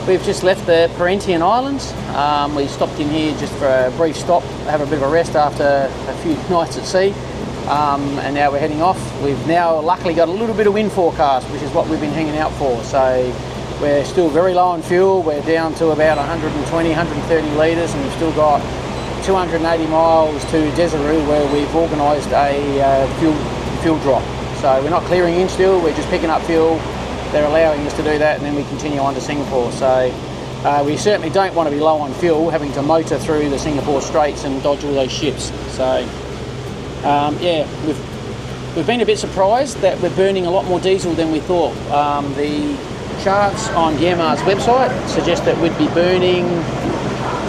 We've just left the Perhentian Islands. We stopped in here just for a brief stop, have a bit of a rest after a few nights at sea. And now we're heading off. We've now luckily got a little bit of wind forecast, which is what we've been hanging out for. So we're still very low on fuel. We're down to about 120, 130 litres, and we've still got 280 miles to Desaru, where we've organised a fuel drop. So we're not clearing in still, we're just picking up fuel. They're allowing us to do that, and then we continue on to Singapore. So we certainly don't want to be low on fuel, having to motor through the Singapore Straits and dodge all those ships. So yeah, we've been a bit surprised that we're burning a lot more diesel than we thought. The charts on Yamaha's website suggest that we'd be burning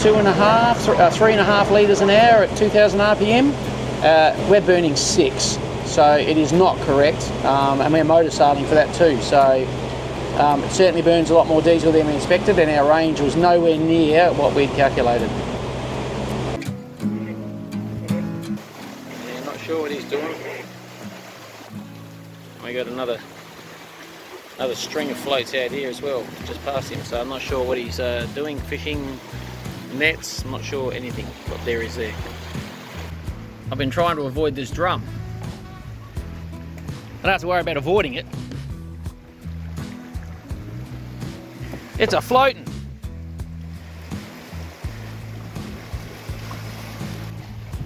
3.5 litres an hour at 2,000 RPM. We're burning 6. So it is not correct, and we're motor sailing for that too. So it certainly burns a lot more diesel than we expected, and our range was nowhere near what we'd calculated. Yeah, not sure what he's doing. We got another string of floats out here as well, just past him. So I'm not sure what he's doing, fishing, nets. I'm not sure anything what there is there. I've been trying to avoid this drum. I don't have to worry about avoiding it. It's a floating.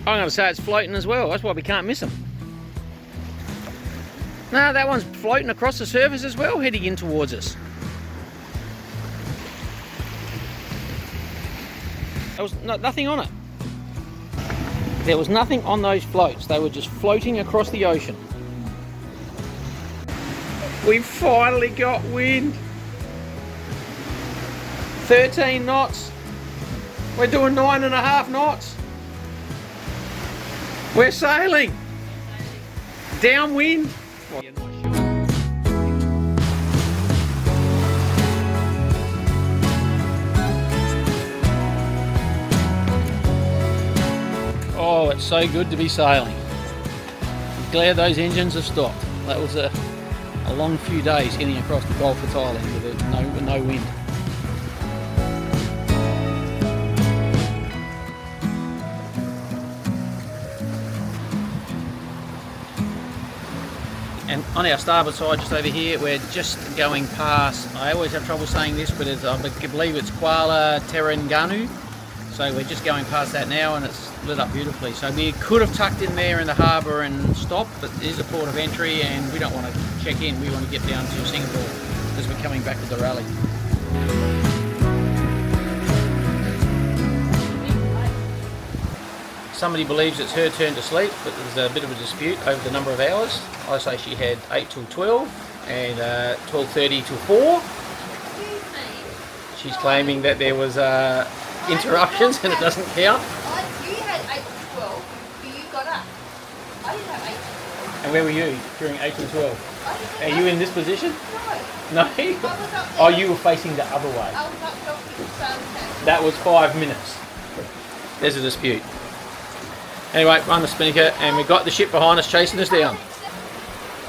I'm going to say it's floating as well. That's why we can't miss them. No, that one's floating across the surface as well, heading in towards us. There was nothing on it. There was nothing on those floats. They were just floating across the ocean. We've finally got wind. 13 knots. We're doing 9.5 knots. We're sailing. Downwind. Oh, it's so good to be sailing. I'm glad those engines have stopped. That was a long few days getting across the Gulf of Thailand with no wind. And on our starboard side, just over here, we're just going past, I always have trouble saying this, but I believe it's Kuala Terengganu. So we're just going past that now, and it's lit up beautifully. So we could have tucked in there in the harbour and stopped, but it is a port of entry, and we don't want to check in. We want to get down to Singapore because we're coming back to the rally. Somebody believes it's her turn to sleep, but there's a bit of a dispute over the number of hours. I say she had 8 till 12 and 12:30 till 4. She's claiming that there was interruptions and it doesn't count. You had 8 to 12, but you got up. I didn't have 8 to 12. And where were you during 8 to 12? Are you in this position? No. No? Oh, you were facing the other way. I was up helping Sam. That was 5 minutes. There's a dispute. Anyway, run the Spinnaker, and we've got the ship behind us chasing us down.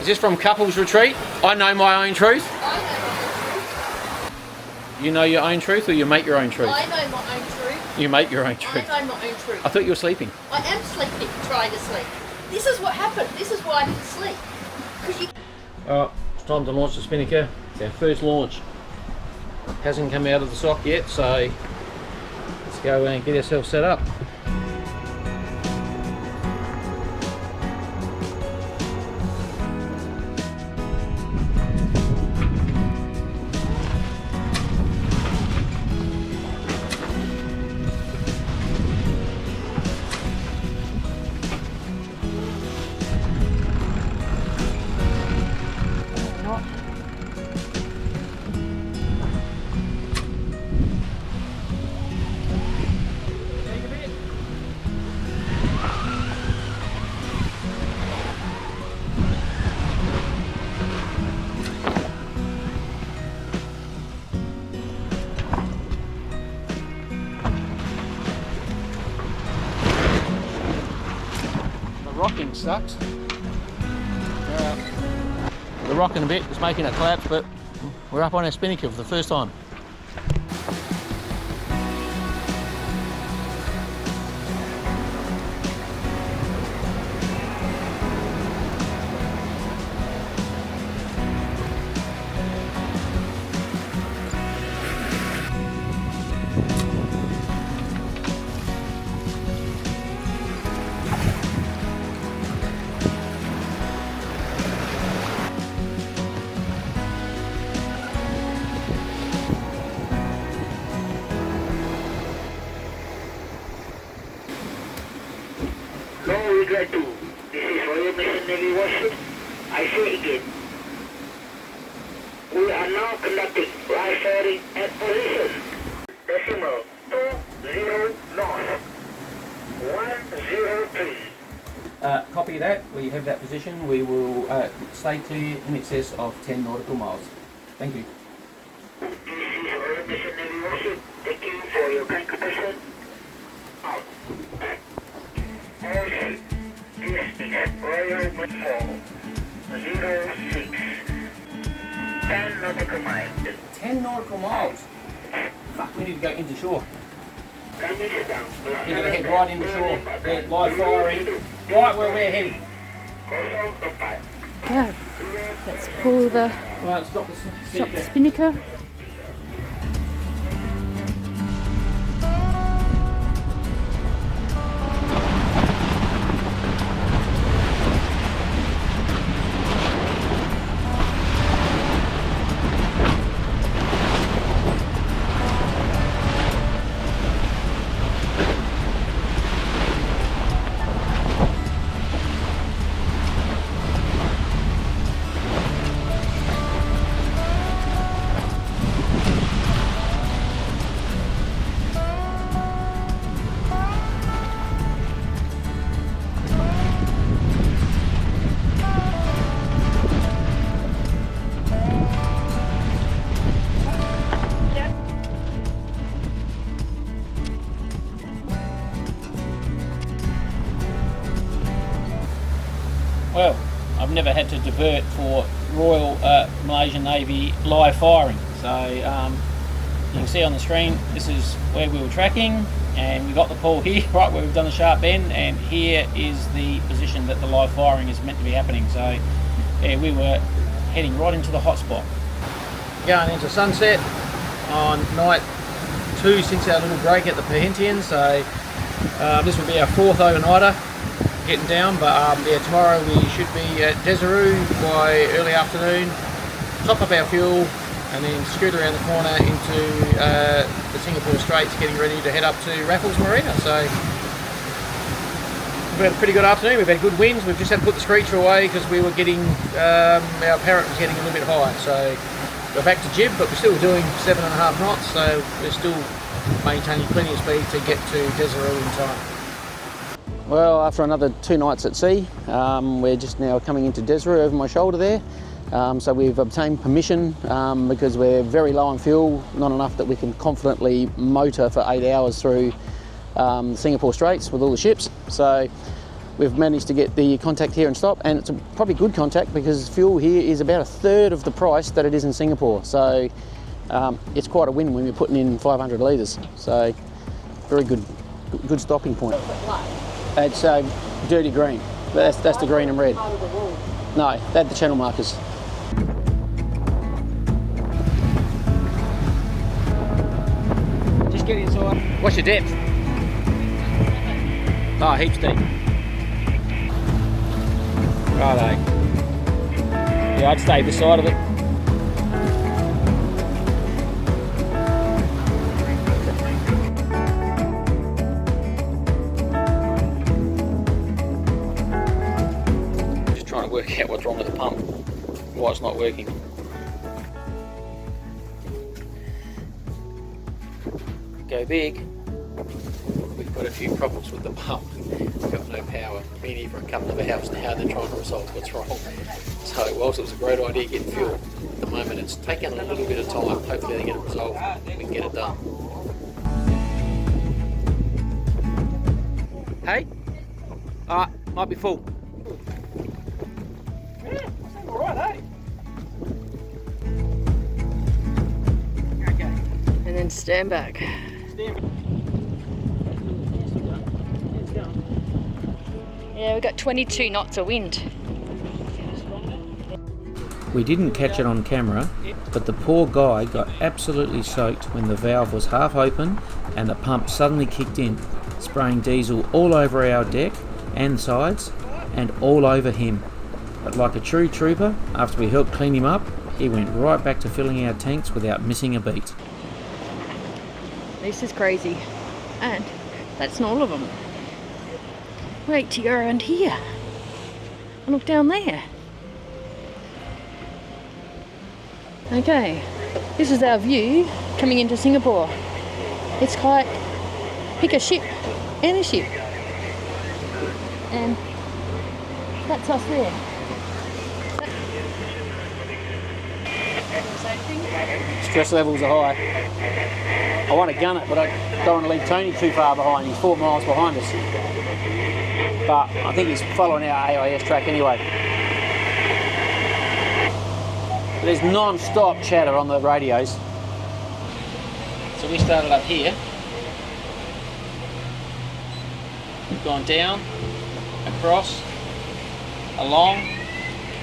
Is this from Couples Retreat? I know my own truth. I know my own truth. You know your own truth, or you make your own truth? I know my own truth. You make your own truth. I know my own truth. I thought you were sleeping. I am sleeping, trying to sleep. This is what happened. This is why I didn't sleep. Alright, it's time to launch the Spinnaker. It's our first launch. Hasn't come out of the sock yet, so let's go and get ourselves set up. Rocking sucks. The rocking a bit is making it collapse, but we're up on our Spinnaker for the first time. Very glad to. This is Royal Mission Navy Warship. I say again. We are now conducting live firing at position. Decimal 20 north. 103. Copy that. We have that position. We will stay clear in excess of 10 nautical miles. Thank you. This is Royal Mission Navy Warship. Thank you for your kind compassion. Out. Okay. This is Royal Mission 06. 10 nautical miles. 10 nautical miles? Fuck, we need to go into shore. Can you sit down? We're going to head right into shore. They're live firing. Right where we're heading. Yeah. Let's pull the Right, stop the Spinnaker. Well, I've never had to divert for Royal Malaysian Navy live firing. So you can see on the screen, this is where we were tracking, and we got the call here, right where we've done the sharp bend, and here is the position that the live firing is meant to be happening. So yeah, we were heading right into the hot spot. Going into sunset on night 2 since our little break at the Perhentian. So this will be our 4th overnighter getting down, but yeah, tomorrow we should be at Desaru by early afternoon, top up our fuel, and then scoot around the corner into the Singapore Straits, getting ready to head up to Raffles Marina. So we've had a pretty good afternoon. We've had good winds. We've just had to put the screecher away because we were getting our parrot was getting a little bit high. So we're back to jib, but we're still doing 7.5 knots. So we're still maintaining plenty of speed to get to Desaru in time. Well, after another 2 nights at sea, we're just now coming into Desaru over my shoulder there. So we've obtained permission because we're very low on fuel, not enough that we can confidently motor for 8 hours through the Singapore Straits with all the ships. So we've managed to get the contact here and stop, and it's probably good contact because fuel here is about 1/3 of the price that it is in Singapore. So it's quite a win when we're putting in 500 litres. So very good stopping point. It's dirty green. That's the green and red. No, they're the channel markers. Just get inside. What's your depth? Oh, heaps deep. Righto. Yeah, I'd stay this side of it. Work out what's wrong with the pump, why it's not working. Go big. We've got a few problems with the pump. We've got no power. Been here for a couple of hours now. They're trying to resolve what's wrong. So whilst it was a great idea getting fuel, at the moment it's taking a little bit of time. Hopefully they get it resolved. We can get it done. Hey? Might be full. Alright, Okay. And then stand back. Yeah, we got 22 knots of wind. We didn't catch it on camera, but the poor guy got absolutely soaked when the valve was half open and the pump suddenly kicked in, spraying diesel all over our deck and sides and all over him. But like a true trooper, after we helped clean him up, he went right back to filling our tanks without missing a beat. This is crazy. And that's not all of them. wait to go around here and look down there. Okay, this is our view coming into Singapore. It's like pick a ship and a ship, and that's us there. Stress levels are high. I want to gun it, but I don't want to leave Tony too far behind. He's 4 miles behind us. But I think he's following our AIS track anyway. But there's non-stop chatter on the radios. So we started up here. We've gone down, across, along,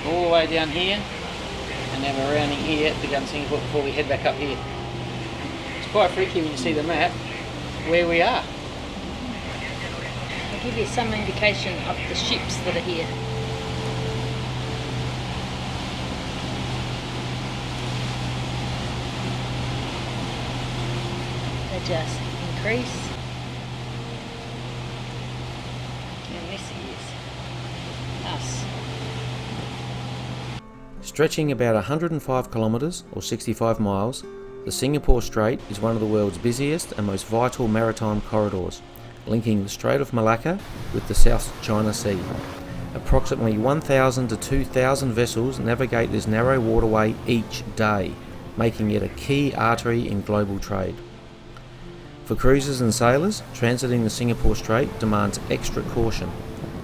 all the way down here, and then we're rounding here to go to Singapore before we head back up here. It's quite freaky when you see the map where we are. I'll give you some indication of the ships that are here. They just increase. And this is us. Stretching about 105 kilometres or 65 miles, the Singapore Strait is one of the world's busiest and most vital maritime corridors, linking the Strait of Malacca with the South China Sea. Approximately 1,000 to 2,000 vessels navigate this narrow waterway each day, making it a key artery in global trade. For cruisers and sailors, transiting the Singapore Strait demands extra caution.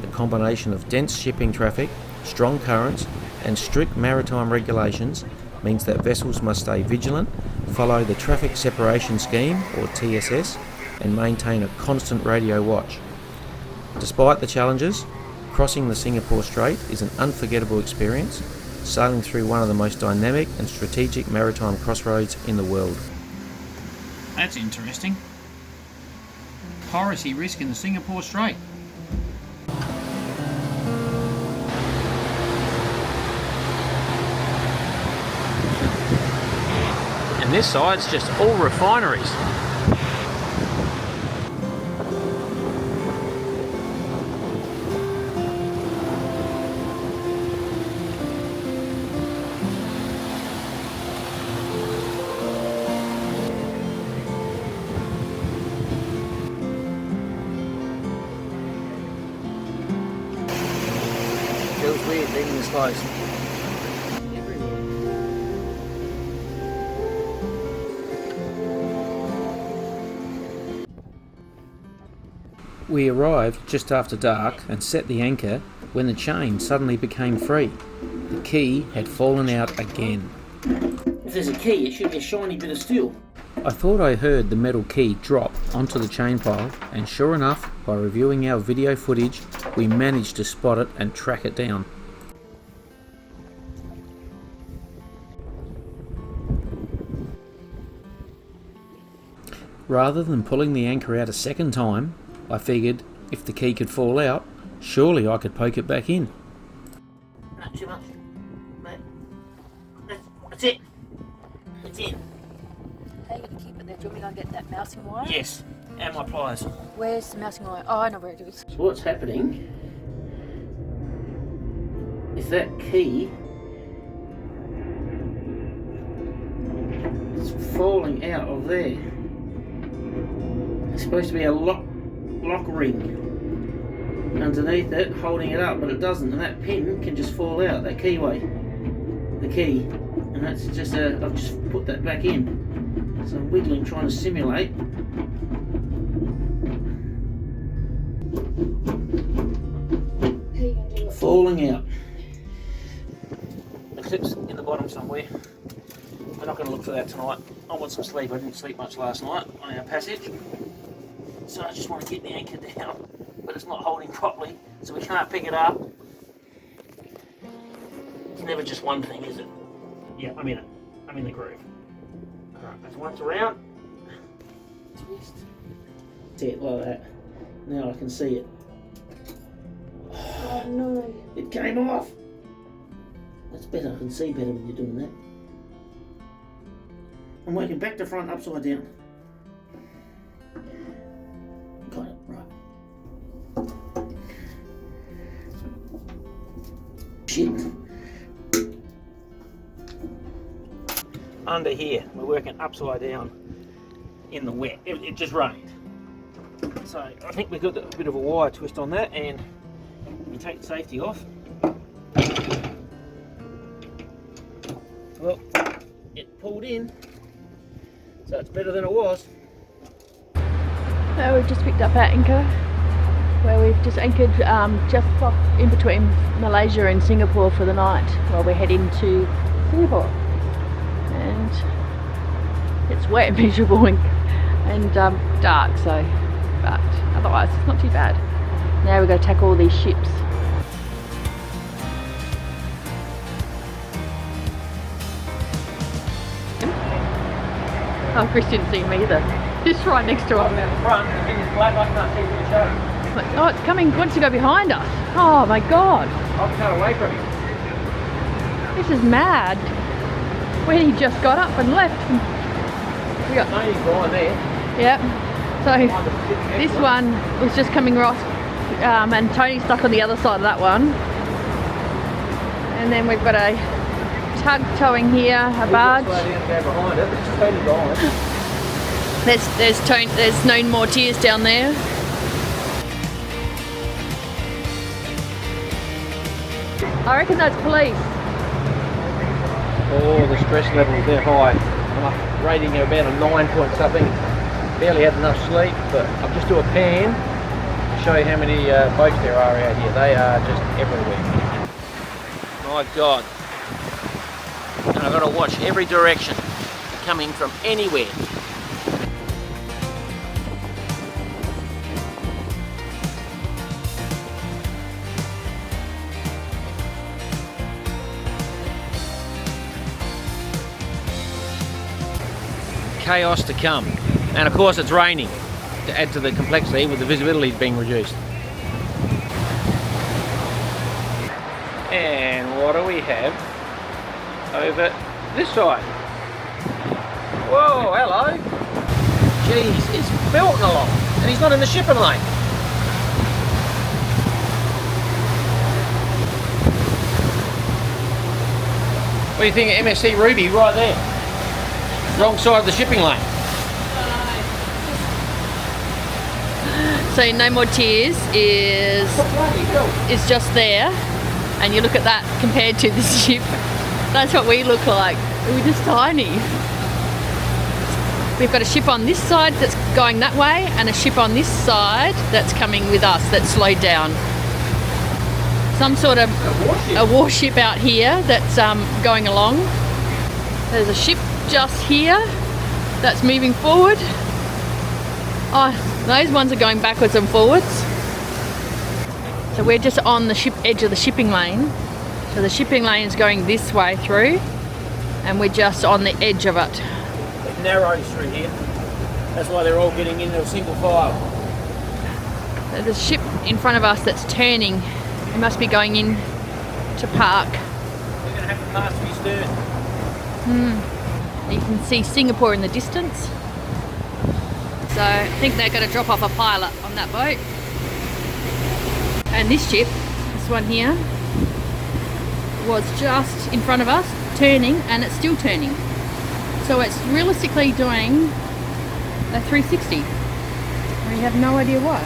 The combination of dense shipping traffic, strong currents, and strict maritime regulations means that vessels must stay vigilant, follow the Traffic Separation Scheme or TSS, and maintain a constant radio watch. Despite the challenges, crossing the Singapore Strait is an unforgettable experience, sailing through one of the most dynamic and strategic maritime crossroads in the world. That's interesting. Piracy risk in the Singapore Strait. And this side's just all refineries. Feels weird being this close. We arrived just after dark and set the anchor when the chain suddenly became free. The key had fallen out again. If there's a key, it should be a shiny bit of steel. I thought I heard the metal key drop onto the chain pile, and sure enough, by reviewing our video footage, we managed to spot it and track it down. Rather than pulling the anchor out a second time, I figured if the key could fall out, surely I could poke it back in. Not too much. That's it. It's in. How are you going to keep it there? Do you want me to go get that mousing wire? Yes, and my pliers. Where's the mousing wire? Oh, I know where it is. So what's happening is that key is falling out of there. It's supposed to be a lock ring underneath it holding it up, but it doesn't, and that pin can just fall out, that keyway, the key, and that's just I've just put that back in. So I'm wiggling, trying to simulate. How are you going to do it? Falling out. The clip's in the bottom somewhere. We're not going to look for that tonight. I want some sleep. I didn't sleep much last night on our passage. So I just want to keep the anchor down, but it's not holding properly, so we can't pick it up. It's never just one thing, is it? Yeah, I'm in it. I'm in the groove. Alright, that's once around. Twist. See it like that. Now I can see it. Oh no. It came off! That's better, I can see better when you're doing that. I'm working back to front, upside down. Got it, right. shit. Under here, we're working upside down in the wet. It just rained. So I think we've got a bit of a wire twist on that, and you take the safety off. Well, it pulled in, so it's better than it was. Now we've just picked up our anchor, where we've just anchored just off in between Malaysia and Singapore for the night while we're heading to Singapore. And it's wet and miserable and dark, so, but otherwise it's not too bad. Now we've got to tackle all these ships. Oh, Chris didn't see me either. Just right next to him. Oh, it's coming, wants to go behind us. Oh my god. I'll cut away from you. This is mad. When he just got up and left. We got Tony's behind there. Yep. So this one is just coming across, and Tony's stuck on the other side of that one. And then we've got a tug towing here, a barge. There's no more tears down there. I reckon that's police. Oh, the stress levels, they're high. I'm rating about a 9 point something. Barely had enough sleep, but I'll just do a pan to show you how many boats there are out here. They are just everywhere. My God. And I've got to watch every direction coming from anywhere. Chaos to come, and of course it's raining to add to the complexity with the visibility being reduced. And what do we have over this side? Whoa, hello! Jeez, it's belting along, and he's not in the shipping lane. What do you think of MSC Ruby right there? Wrong side of the shipping lane. So no more tears is just there, and you look at that compared to the ship. That's what we look like. We're just tiny. We've got a ship on this side that's going that way, and a ship on this side that's coming with us that's slowed down. Some sort of a warship out here that's going along. There's a ship just here that's moving forward. Oh, those ones are going backwards and forwards. So we're just on the edge of the shipping lane. So the shipping lane is going this way through, and we're just on the edge of it. It narrows through here. That's why they're all getting into a single file. There's a ship in front of us that's turning. It must be going in to park. We're going to have to pass through stern. You can see Singapore in the distance. So I think they're going to drop off a pilot on that boat. And this ship, this one here, was just in front of us, turning, and it's still turning. So it's realistically doing a 360. We have no idea why.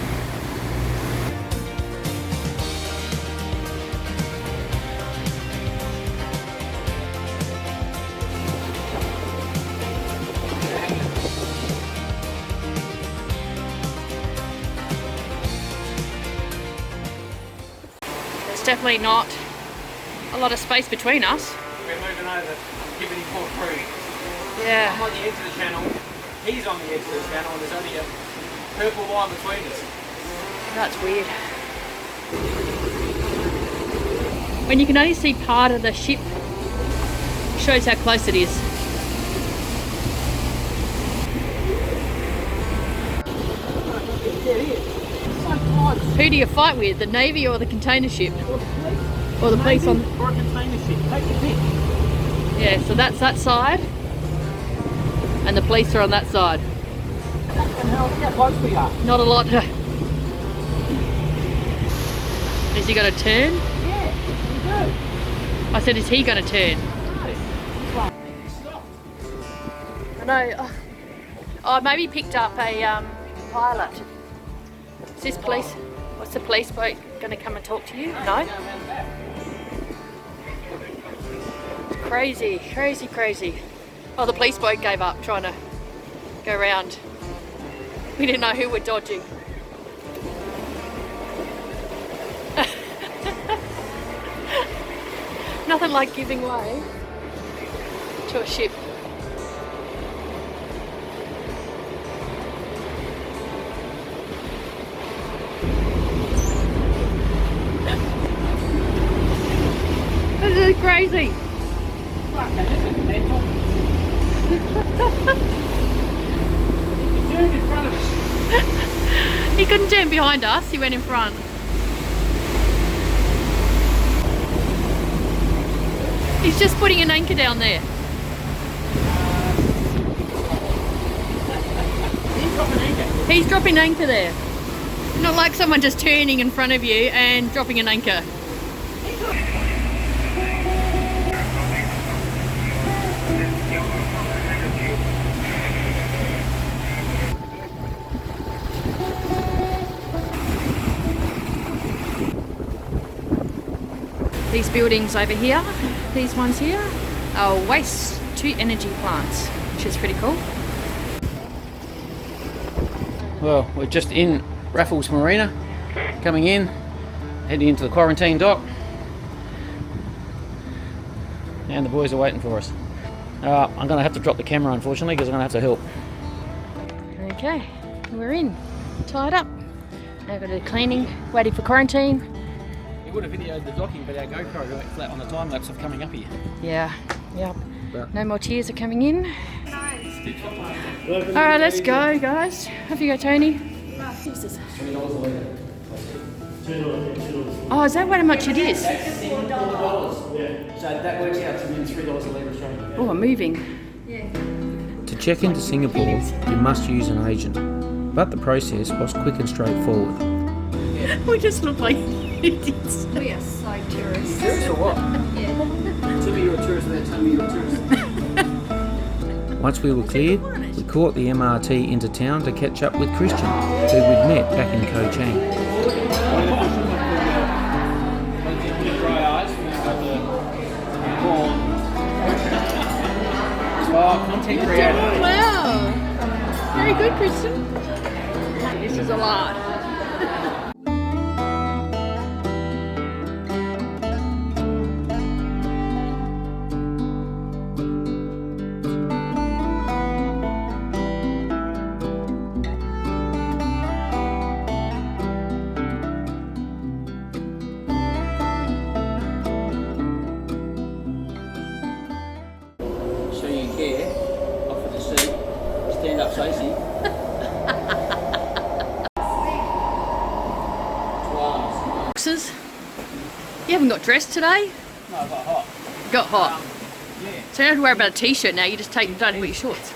Definitely not a lot of space between us. We're moving over Gibbity Port Crew. Yeah. I'm on the edge of the channel, he's on the edge of the channel, and there's only a purple line between us. That's weird. When you can only see part of the ship, it shows how close it is. Who do you fight with, the Navy or the container ship? Or the police on... Or a container ship, take your pick. Yeah, so that's that side. And the police are on that side. Fucking hell, look how close we are. Not a lot. Has he got a turn? Yeah, we do. I said, is he going to turn? I know. Oh, maybe picked up a pilot. Is this police? What's the police boat going to come and talk to you? No? It's crazy, crazy, crazy. Oh, the police boat gave up trying to go round. We didn't know who we're dodging. Nothing like giving way to a ship. This is crazy. He couldn't turn behind us, he went in front. He's just putting an anchor down there. He's dropping anchor there. Not like someone just turning in front of you and dropping an anchor. These buildings over here, these ones here, are waste to energy plants, which is pretty cool. Well, we're just in Raffles Marina, coming in, heading into the quarantine dock, and the boys are waiting for us. I'm going to have to drop the camera, unfortunately, because I'm going to have to help. Okay, we're in, tied up. Now got to do cleaning, waiting for quarantine. We would have videoed the docking, but our GoPro went flat on the time lapse of coming up here. Yeah, yep. No more tears are coming in. Alright, let's go, guys. Off you go, Tony. Jesus. Oh, is that how much it is? $4. So that works out to mean $3 a litre Australian. Oh, I'm moving. To check into Singapore, you must use an agent, but the process was quick and straightforward. We just look like idiots. We are so tourists. Tourist or what? Yeah. Tell me you're a tourist without telling me you're a tourist. Once we were cleared, we caught the MRT into town to catch up with Christian, who we'd met back in Koh Chang. Content creator. Wow. Very good, Christian. This is a lot. Show you care. Off of the seat. Stand up, Stacey. Boxes. You haven't got dressed today? No, I got hot. Got hot. Yeah. So you don't have to worry about a t-shirt now, you just don't have to put your shorts.